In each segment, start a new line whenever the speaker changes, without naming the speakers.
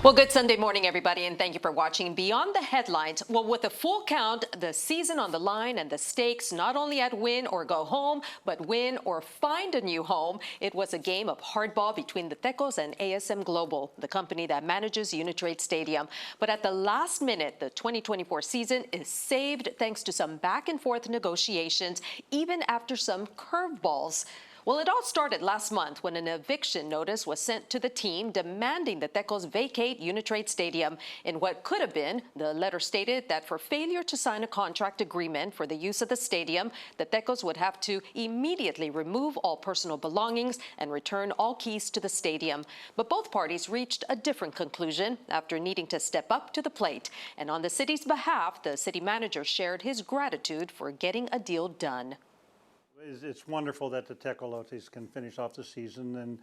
Well, good Sunday morning, everybody, and thank you for watching Beyond the Headlines. Well, with a full count, the season on the line and the stakes not only at win or go home, but win or find a new home, it was a game of hardball between the Tecos and ASM Global, the company that manages Uni-Trade Stadium. But at the last minute, the 2024 season is saved thanks to some back-and-forth negotiations, even after some curveballs. Well, it all started last month when an eviction notice was sent to the team demanding the Tecos vacate Uni-Trade Stadium. In what could have been, the letter stated that for failure to sign a contract agreement for the use of the stadium, the Tecos would have to immediately remove all personal belongings and return all keys to the stadium. But both parties reached a different conclusion after needing to step up to the plate. And on the city's behalf, the city manager shared his gratitude for getting a deal done.
It's wonderful that the Tecolotes can finish off the season, and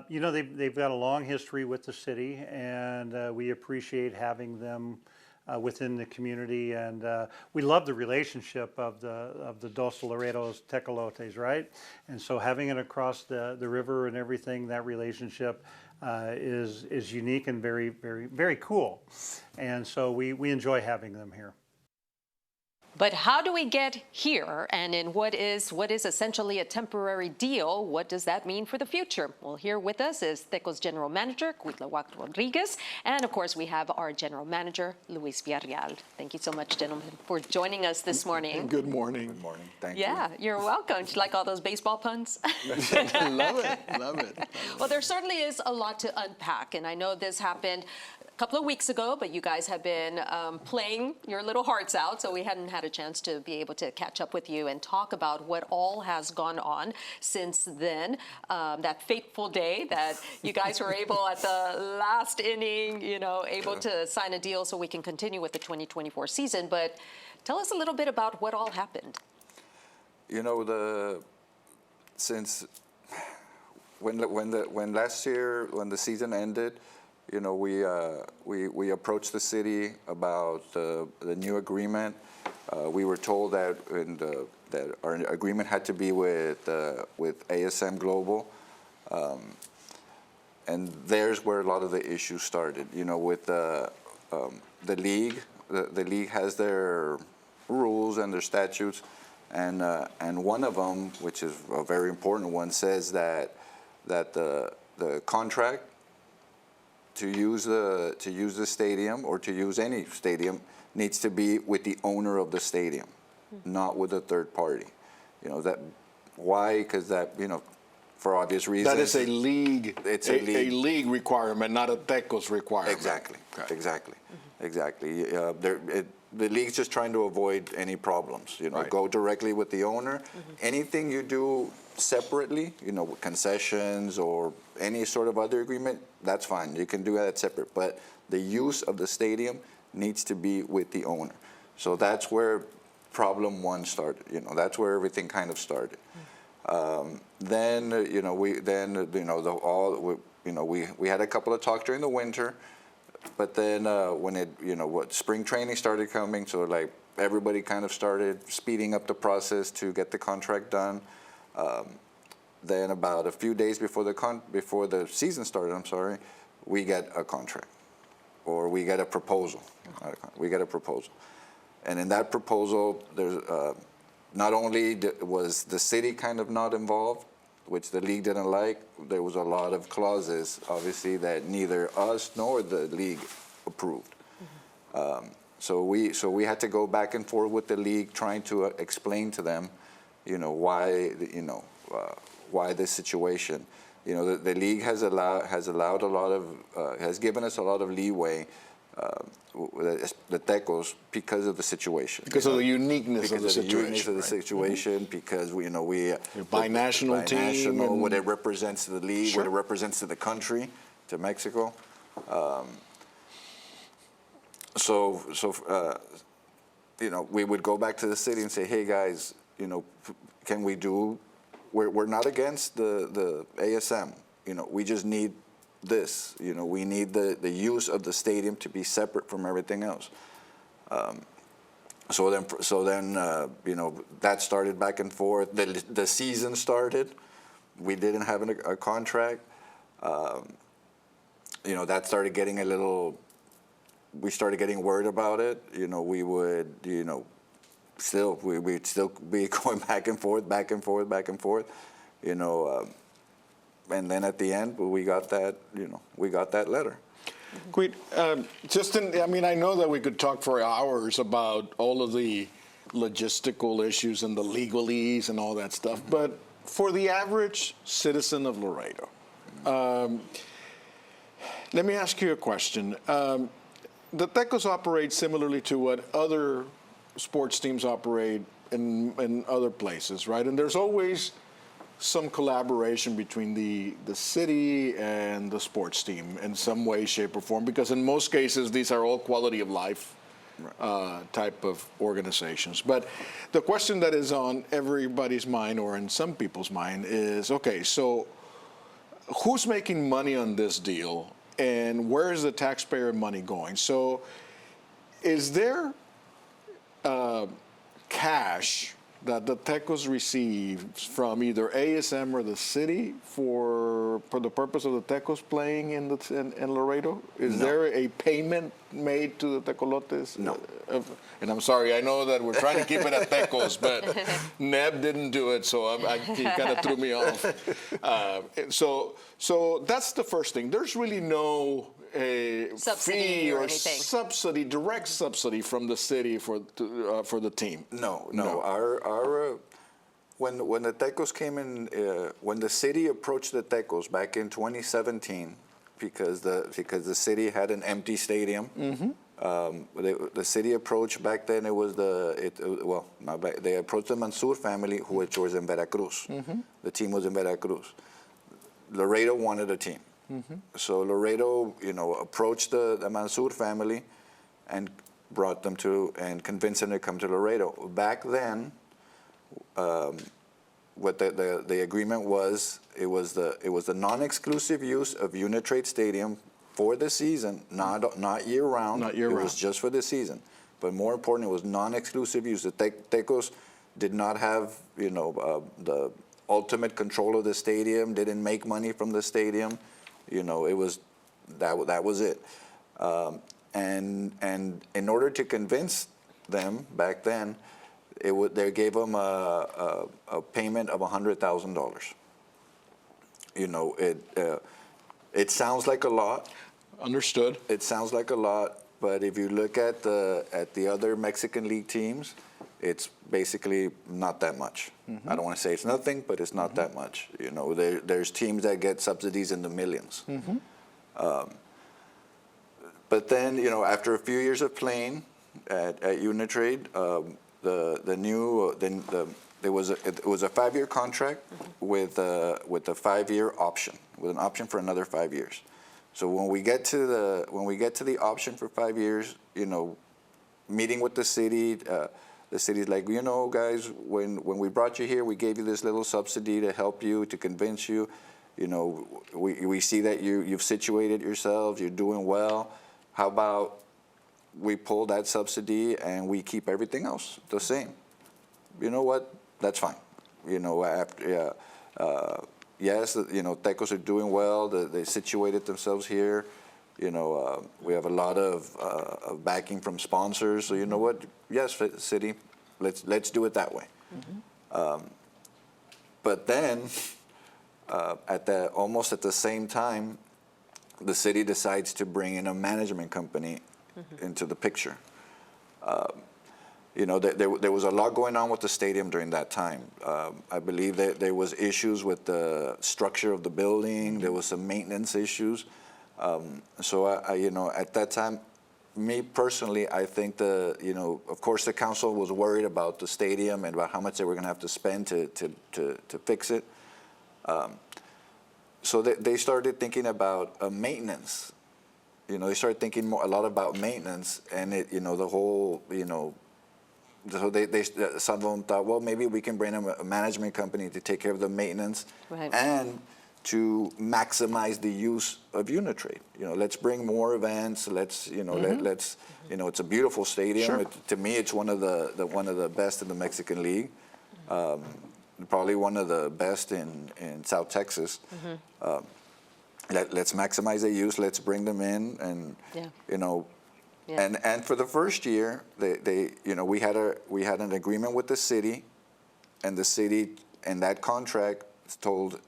you know, they've got a long history with the city, and we appreciate having them within the community, and we love the relationship of the Dos Laredos Tecolotes, right? And so having it across the river and everything, that relationship is unique and very, very, very cool, and so we enjoy having them here.
But how do we get here? And in what is essentially a temporary deal, what does that mean for the future? Well, here with us is Tecos General Manager, Cuitlahuac Rodriguez. And of course, we have our General Manager, Luis Villarreal. Thank you so much, gentlemen, for joining us this morning.
Good morning.
Good morning. Thank you.
Yeah, you're welcome. Do you like all those baseball puns?
Love it. Love it.
Well, there certainly is a lot to unpack. And I know this happened a couple of weeks ago, but you guys have been playing your little hearts out, so we hadn't had a chance to be able to catch up with you and talk about what all has gone on since then. That fateful day that you guys were able at the last inning, you know, able to sign a deal so we can continue with the 2024 season. But tell us a little bit about what all happened.
You know, since when last year, when the season ended, you know, we approached the city about the new agreement. We were told that that our agreement had to be with ASM Global, and there's where a lot of the issues started. You know, with the league, the league has their rules and their statutes, and one of them, which is a very important one, says that the contract to use the stadium or to use any stadium needs to be with the owner of the stadium, not with a third party. You know that why? Because that, you know, for obvious reasons.
That is a league.
It's
a league requirement, not a Tecos requirement.
Exactly.
Okay.
Exactly. Exactly. The league's just trying to avoid any problems. You know,
Right.
go directly with the owner. Anything you do separately, you know, with concessions or any sort of other agreement, that's fine. You can do that separate. But the use of the stadium needs to be with the owner. So that's where problem one started. You know, that's where everything kind of started. Then you know, we had a couple of talks during the winter. But then when spring training started coming, so like everybody kind of started speeding up the process to get the contract done. Then about a few days before the season started, we get a contract, or we get a proposal. We get a proposal, and in that proposal, there's not only was the city kind of not involved, which the league didn't like. There was a lot of clauses, obviously, that neither us nor the league approved. So we had to go back and forth with the league, trying to explain to them, you know, why this situation. You know, the league has given us a lot of leeway, the Tecos, because of the situation.
Because of the uniqueness of the situation.
Because we
binational team, and
what it represents to the league,
Sure.
what it represents to the country, to Mexico. You know, we would go back to the city and say, hey guys, you know, can we do? We're not against the ASM. You know, we just need this. You know, we need the use of the stadium to be separate from everything else. So then, you know, that started back and forth. The season started. We didn't have a contract. that started getting we started getting worried about it. We would, we'd still be going back and forth, and then at the end, we got that letter.
Great. I know that we could talk for hours about all of the logistical issues and the legalese and all that stuff, but for the average citizen of Laredo, let me ask you a question. The Tecos operate similarly to what other sports teams operate in other places, right? And there's always some collaboration between the city and the sports team in some way, shape, or form, because in most cases, these are all quality of life type of organizations. But the question that is on everybody's mind, or in some people's mind, is, okay, so who's making money on this deal, and where is the taxpayer money going? So is there cash that the Tecos receives from either ASM or the city for the purpose of the Tecos playing in Laredo? Is there a payment made to the Tecolotes?
No.
And I'm sorry, I know that we're trying to keep it at Tecos, but Neb didn't do it, so he kind of threw me off. So that's the first thing. There's really no
subsidy
fee
or
or
anything.
direct subsidy from the city for the team.
No. When the Tecos came in, when the city approached the Tecos back in 2017, because the city had an empty stadium. The city approached back then. It was they approached the Mansour family, which was in Veracruz. The team was in Veracruz. Laredo wanted a team. So Laredo, approached the Mansour family and brought them and convinced them to come to Laredo. Back then, what the agreement was, it was the non-exclusive use of Uni-Trade Stadium for the season, not year round.
Not year round.
It was just for the season. But more important, it was non-exclusive use. The Tecos did not have, the ultimate control of the stadium. Didn't make money from the stadium. It was that was it. And in order to convince them back then, they gave them a payment of $100,000. It sounds like a lot.
Understood.
It sounds like a lot, but if you look at the other Mexican League teams, it's basically not that much. I don't want to say it's nothing, but it's not that much. There's teams that get subsidies in the millions. But then, after a few years of playing at Uni-Trade, it was a 5-year contract with a 5-year option, with an option for another 5 years. So when we get to the option for 5 years, meeting with the city's like, guys, when we brought you here, we gave you this little subsidy to help you, to convince you. We see that you've situated yourselves, you're doing well. How about we pull that subsidy and we keep everything else the same? You know what? That's fine. Yes, Tecos are doing well. They situated themselves here. We have a lot of backing from sponsors. So you know what? Yes, city, let's do it that way. But then, almost at the same time, the city decides to bring in a management company into the picture. There was a lot going on with the stadium during that time. I believe that there was issues with the structure of the building. There was some maintenance issues. So at that time, me personally, I think of course the council was worried about the stadium and about how much they were going to have to spend to fix it. So they started thinking about maintenance. They started thinking a lot about maintenance, and the whole, so some of them thought, well, maybe we can bring in a management company to take care of the maintenance and to maximize the use of Uni-Trade. Let's bring more events. Let's, it's a beautiful stadium.
Sure.
To me, it's one of the best in the Mexican League. Probably one of the best in South Texas. let's maximize the use. Let's bring them in, and
Yeah.
you know,
Yeah.
and for the first year, they you know, we had an agreement with the city, and the city and that contract told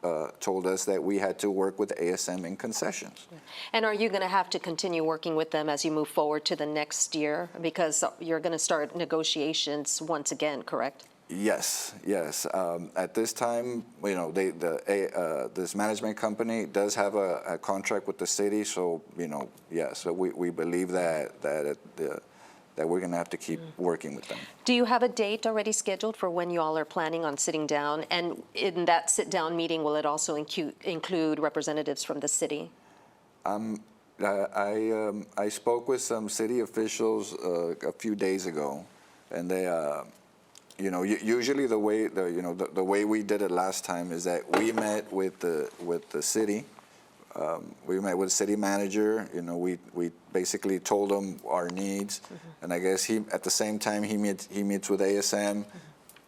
us that we had to work with ASM in concessions.
And are you going to have to continue working with them as you move forward to the next year? Because you're going to start negotiations once again, correct?
Yes, yes. At this time, you know, this management company does have a contract with the city, so you know, yes, so we believe that we're going to have to keep working with them.
Do you have a date already scheduled for when you all are planning on sitting down? And in that sit-down meeting, will it also include representatives from the city?
I spoke with some city officials a few days ago, and they. You know, usually the way we did it last time is that we met with the city. We met with the city manager. You know, we basically told him our needs, and I guess at the same time he meets with ASM,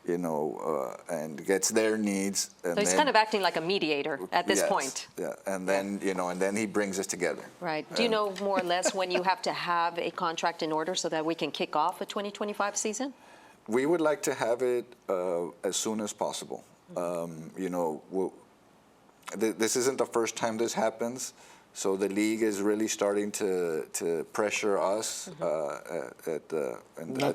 you know, and gets their needs. And
So he's kind of acting like a mediator at this point.
Yeah, and then and then he brings us together.
Right. Do you know more or less when you have to have a contract in order so that we can kick off a 2025 season?
We would like to have it as soon as possible. You know, this isn't the first time this happens, so the league is really starting to pressure us
not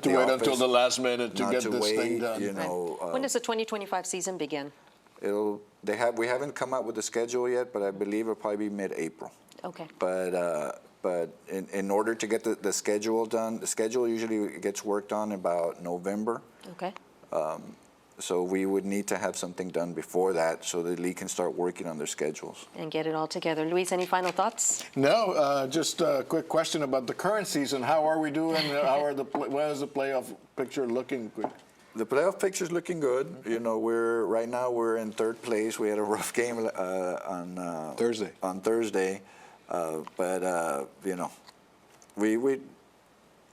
to wait until the last minute to get this thing done.
You know,
When does the 2025 season begin?
We haven't come out with a schedule yet, but I believe it'll probably be mid-April.
Okay.
But in order to get the schedule done, the schedule usually gets worked on about November.
Okay.
So we would need to have something done before that so the league can start working on their schedules.
And get it all together. Luis, any final thoughts?
No, just a quick question about the current season. How are we doing? When is the playoff picture looking?
The playoff picture's looking good. You know, right now we're in third place. We had a rough game on
Thursday.
But you know,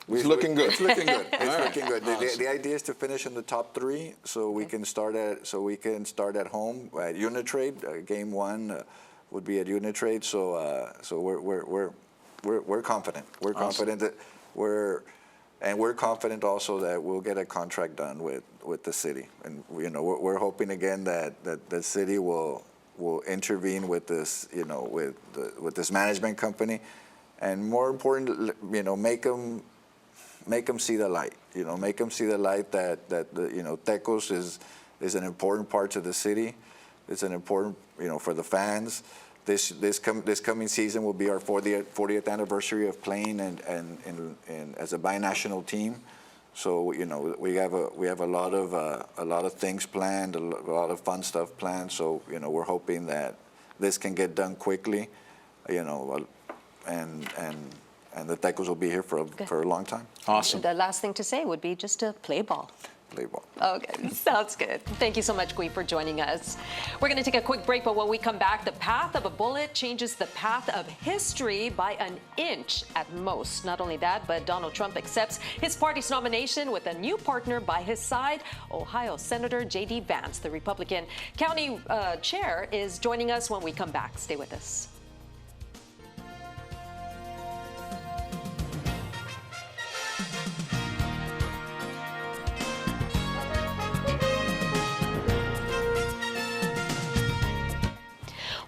it's looking good.
It's looking good. It's looking good. The idea is to finish in the top three, so we can start at home at Uni-Trade. Game one would be at Uni-Trade. So we're confident. We're confident that we're confident also that we'll get a contract done with the city. And you know, we're hoping again that the city will intervene with this, you know, with this management company, and more important, you know, make them see the light. You know, make them see the light that you know, Tecos is an important part to the city. It's an important, you know, for the fans. This coming season will be our 40th anniversary of playing and as a binational team. So you know, we have a lot of things planned, a lot of fun stuff planned. So you know, we're hoping that this can get done quickly, you know, and the Tecos will be here for a long time.
Awesome.
The last thing to say would be just to play ball.
Play ball.
Okay, sounds good. Thank you so much, Gui, for joining us. We're going to take a quick break, but when we come back, the path of a bullet changes the path of history by an inch at most. Not only that, but Donald Trump accepts his party's nomination with a new partner by his side, Ohio Senator J.D. Vance. The Republican county chair is joining us when we come back. Stay with us.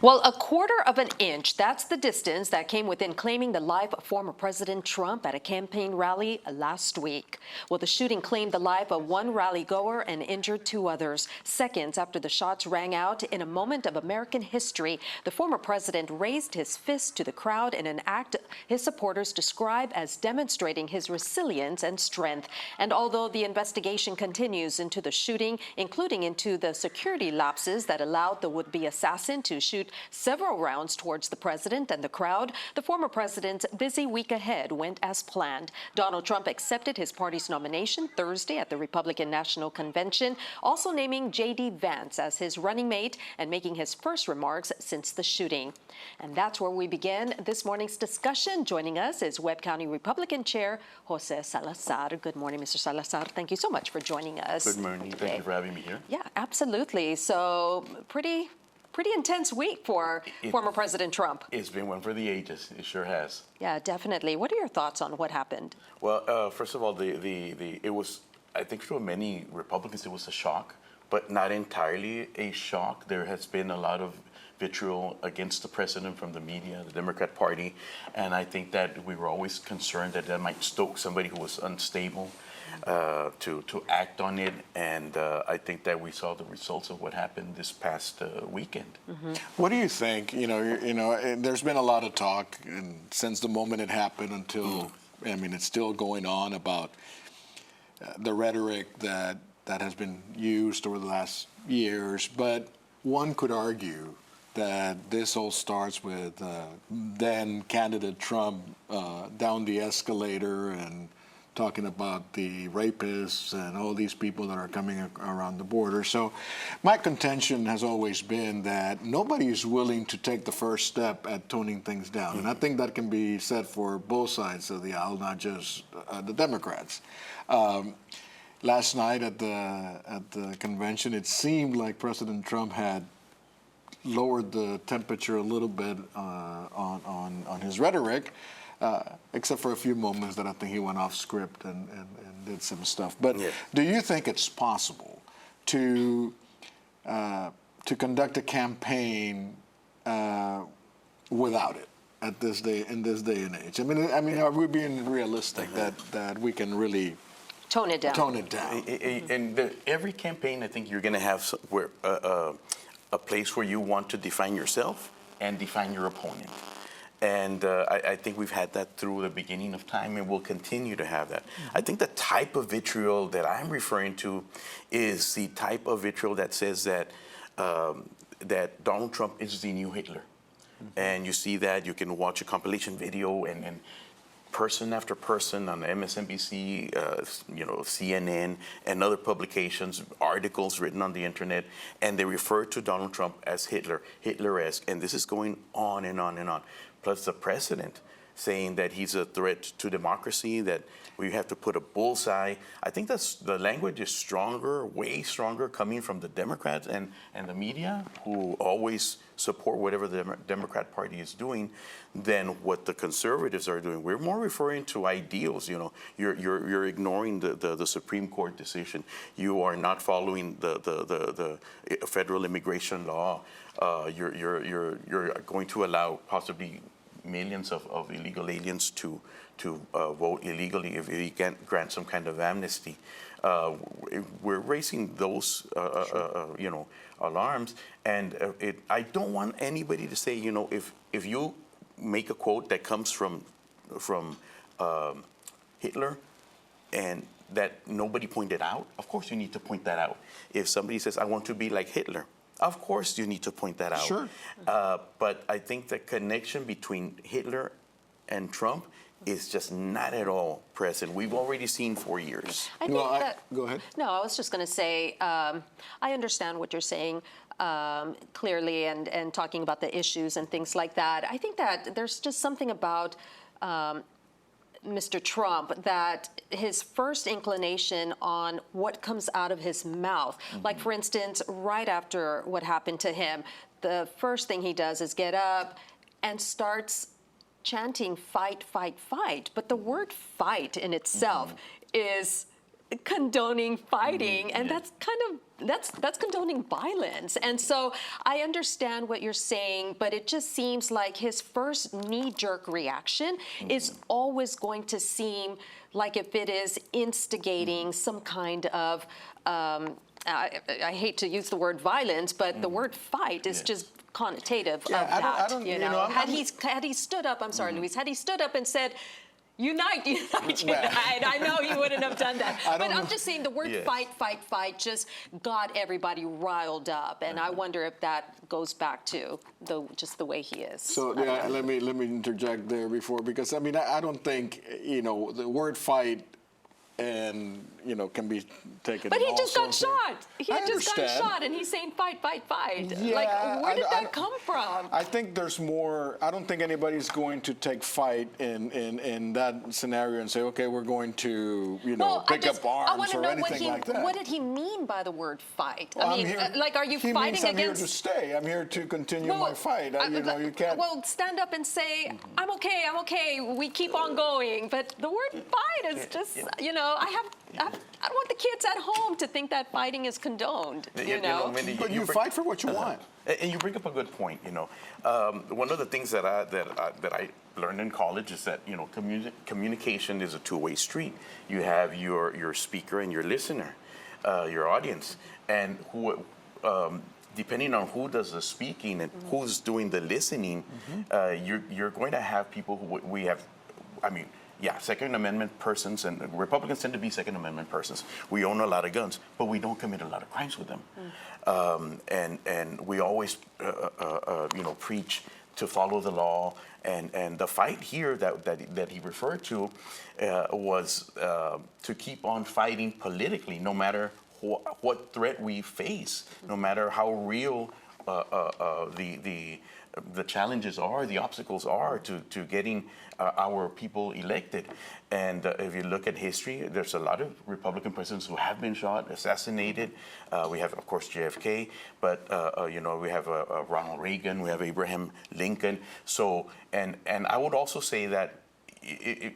Well, a quarter of an inch, that's the distance that came within claiming the life of former President Trump at a campaign rally last week. Well, the shooting claimed the life of one rally goer and injured two others. Seconds after the shots rang out, in a moment of American history, the former president raised his fist to the crowd in an act his supporters describe as demonstrating his resilience and strength. And although the investigation continues into the shooting, including into the security lapses that allowed the would-be assassin to shoot several rounds towards the president and the crowd, the former president's busy week ahead went as planned. Donald Trump accepted his party's nomination Thursday at the Republican National Convention, also naming J.D. Vance as his running mate and making his first remarks since the shooting. And that's where we begin this morning's discussion. Joining us is Webb County Republican Chair Jose Salazar. Good morning, Mr. Salazar. Thank you so much for joining us.
Good morning. Thank you for having me here.
Yeah, absolutely. So pretty pretty intense week for former President Trump.
It's been one for the ages. It sure has.
Yeah, definitely. What are your thoughts on what happened?
Well, first of all, it was, I think for many Republicans, it was a shock, but not entirely a shock. There has been a lot of vitriol against the president from the media, the Democrat Party, and I think that we were always concerned that that might stoke somebody who was unstable to act on it, and I think that we saw the results of what happened this past weekend.
What do you think? There's been a lot of talk, and since the moment it happened until, I mean, it's still going on about the rhetoric that has been used over the last years. But one could argue that this all starts with then candidate Trump down the escalator and talking about the rapists and all these people that are coming around the border. So my contention has always been that nobody is willing to take the first step at toning things down. And I think that can be said for both sides of the aisle, not just the Democrats. Last night at the convention, it seemed like President Trump had lowered the temperature a little bit on his rhetoric, except for a few moments that I think he went off script and did some stuff. But do you think it's possible to conduct a campaign without it at this day, in this day and age? I mean, are we being realistic that we can really
Tone it down.
Tone it down.
And every campaign, I think you're going to have a place where you want to define yourself and define your opponent. And I think we've had that through the beginning of time, and we'll continue to have that. I think the type of vitriol that I'm referring to is the type of vitriol that says that that Donald Trump is the new Hitler. And you see that, you can watch a compilation video and person after person on MSNBC, CNN, and other publications, articles written on the internet, and they refer to Donald Trump as Hitler, Hitler-esque, and this is going on and on and on. Plus the president saying that he's a threat to democracy, that we have to put a bullseye. I think the language is stronger, way stronger, coming from the Democrats and the media, who always support whatever the Democrat Party is doing, than what the conservatives are doing. We're more referring to ideals. You're ignoring the Supreme Court decision. You are not following the federal immigration law. You're going to allow possibly millions of illegal aliens to vote illegally if we can't grant some kind of amnesty. We're raising those, alarms, and I don't want anybody to say, if you make a quote that comes from Hitler and that nobody pointed out, of course you need to point that out. If somebody says, I want to be like Hitler, of course you need to point that out.
Sure.
But I think the connection between Hitler and Trump is just not at all present. We've already seen 4 years.
I think
Go ahead.
No, I was just going to say, I understand what you're saying clearly and talking about the issues and things like that. I think that there's just something about Mr. Trump that his first inclination on what comes out of his mouth, like for instance, right after what happened to him, the first thing he does is get up and starts chanting fight, fight, fight. But the word fight in itself is condoning fighting, and that's kind of that's condoning violence. And so I understand what you're saying, but it just seems like his first knee-jerk reaction is always going to seem like if it is instigating some kind of I hate to use the word violence, but the word fight is just connotative of that. Had he stood up, I'm sorry, Luis, had he stood up and said, unite, unite, unite. I know he wouldn't have done that. But I'm just saying the word fight, fight, fight just got everybody riled up. And I wonder if that goes back to just the way he is.
So let me interject there because I don't think, the word fight and, can be taken.
But
in
he
all
just got
sorts of-
shot. He
I
had just gotten
understand.
shot, and he's saying fight, fight, fight.
Yeah,
Like, where did that come from?
I think there's more. I don't think anybody's going to take fight in that scenario and say, okay, we're going to pick up
I
arms
want to
or
know
anything like that.
what did he mean by the word fight?
Well,
I mean, like, are you
he
fighting
means I'm
against?
here to stay. I'm here to continue my fight. You can't.
Well, stand up and say, I'm okay. We keep on going. But the word fight is just, I don't want the kids at home to think that fighting is condoned.
Mindy,
But you fight for what you want.
And you bring up a good point. One of the things that I learned in college is that communication is a two-way street. You have your speaker and your listener, your audience, and depending on who does the speaking and who's doing the listening, you're going to have people who we have. I mean, yeah, Second Amendment persons, and Republicans tend to be Second Amendment persons. We own a lot of guns, but we don't commit a lot of crimes with them. And we always, preach to follow the law. And the fight here that he referred to was to keep on fighting politically, no matter what threat we face, no matter how real the challenges are, the obstacles are to getting our people elected. And if you look at history, there's a lot of Republican presidents who have been shot, assassinated. We have, of course, JFK, but we have Ronald Reagan, we have Abraham Lincoln. So, and I would also say that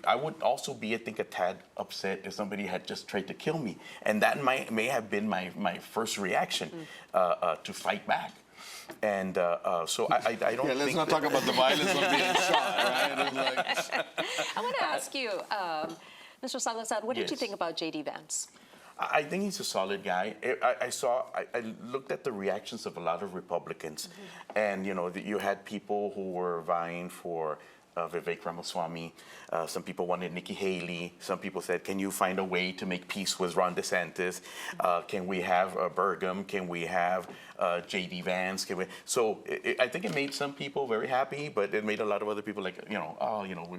I would also be, I think, a tad upset if somebody had just tried to kill me, and that may have been my first reaction to fight back. And so I don't.
Yeah, let's not talk about the violence of being shot, right?
I want to ask you, Mr. Salazar, what did you
Yes.
think about J.D. Vance?
I think he's a solid guy. I looked at the reactions of a lot of Republicans, and you had people who were vying for Vivek Ramaswamy. Some people wanted Nikki Haley. Some people said, can you find a way to make peace with Ron DeSantis? Can we have Burgum? Can we have J.D. Vance? So I think it made some people very happy, but it made a lot of other people like,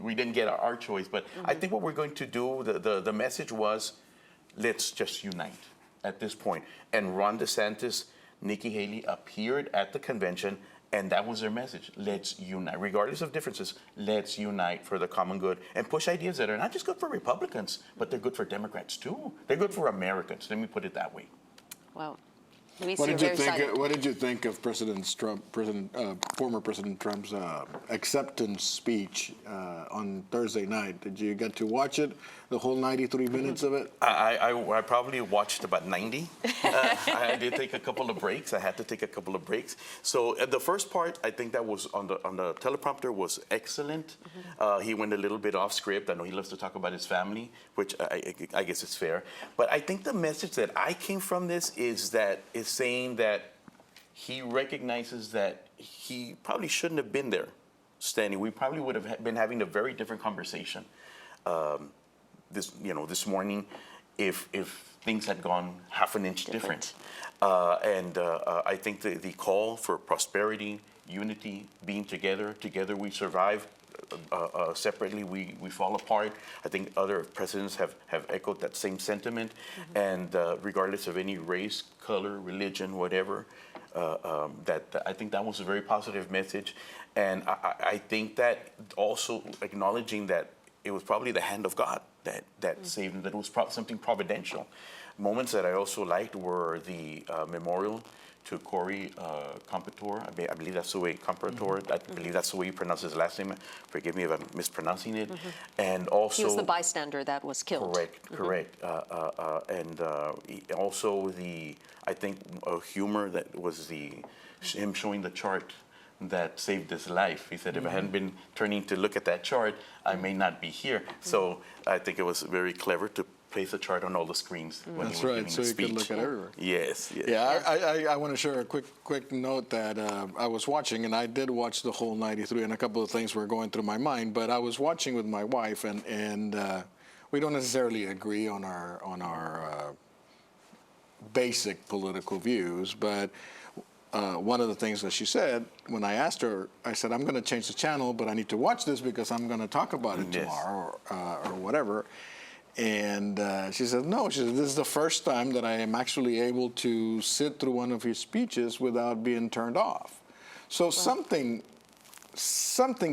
we didn't get our choice. But I think what we're going to do, the message was, let's just unite at this point. And Ron DeSantis, Nikki Haley appeared at the convention, and that was their message. Let's unite. Regardless of differences, let's unite for the common good and push ideas that are not just good for Republicans, but they're good for Democrats too. They're good for Americans. Let me put it that way.
Well, we
What
see
did
a
you
very
think?
silent.
What did you think of former President Trump's acceptance speech on Thursday night? Did you get to watch it, the whole 93 minutes of it?
I probably watched about 90. I did take a couple of breaks. I had to take a couple of breaks. So the first part, I think that was on the teleprompter was excellent. He went a little bit off script. I know he loves to talk about his family, which I guess it's fair. But I think the message that I came from this is saying that he recognizes that he probably shouldn't have been there standing. We probably would have been having a very different conversation this morning if things had gone half an inch different. I think the call for prosperity, unity, being together we survive. Separately, we fall apart. I think other presidents have echoed that same sentiment. And regardless of any race, color, religion, whatever, I think that was a very positive message. And I think that also acknowledging that it was probably the hand of God that saved him, that it was something providential. Moments that I also liked were the memorial to Corey Comparator. I believe that's the way Comparator. I believe that's the way you pronounce his last name. Forgive me if I'm mispronouncing it. And also,
He was the bystander that was killed.
Correct. And also I think humor that was him showing the chart that saved his life. He said, if I hadn't been turning to look at that chart, I may not be here. So I think it was very clever to place a chart on all the screens when
That's
he was
right,
giving
so
the
you
speech.
can look at everywhere.
Yes.
Yeah, I want to share a quick note that I was watching, and I did watch the whole 93, and a couple of things were going through my mind, but I was watching with my wife, and we don't necessarily agree on our basic political views, but one of the things that she said, when I asked her, I said, I'm going to change the channel, but I need to watch this because I'm going to talk about it tomorrow or whatever. And she said, no, she said, this is the first time that I am actually able to sit through one of his speeches without being turned off. So something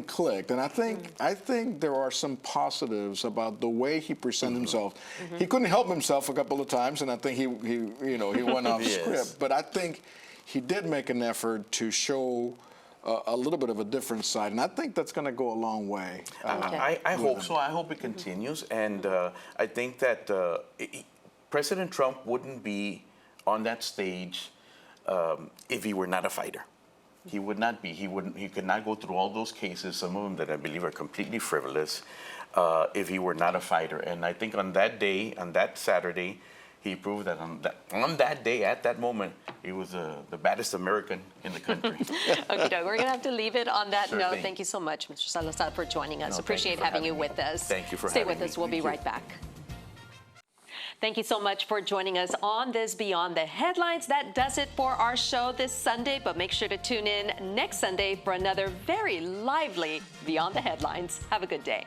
clicked, and I think there are some positives about the way he presented himself. He couldn't help himself a couple of times, and I think he went off script. But I think he did make an effort to show a little bit of a different side, and I think that's going to go a long way.
I hope so. I hope it continues, and I think that President Trump wouldn't be on that stage if he were not a fighter. He would not be. He could not go through all those cases, some of them that I believe are completely frivolous, if he were not a fighter. And I think on that day, on that Saturday, he proved that on that day, at that moment, he was the baddest American in the country.
Okay, we're going to have to leave it on that
Sure
note.
thing.
Thank you so much, Mr. Salazar, for joining us.
No,
Appreciate having you with us.
Thank you for
Stay
having
with
me.
us. We'll be
Thank you.
right back. Thank you so much for joining us on this Beyond the Headlines. That does it for our show this Sunday, but make sure to tune in next Sunday for another very lively Beyond the Headlines. Have a good day.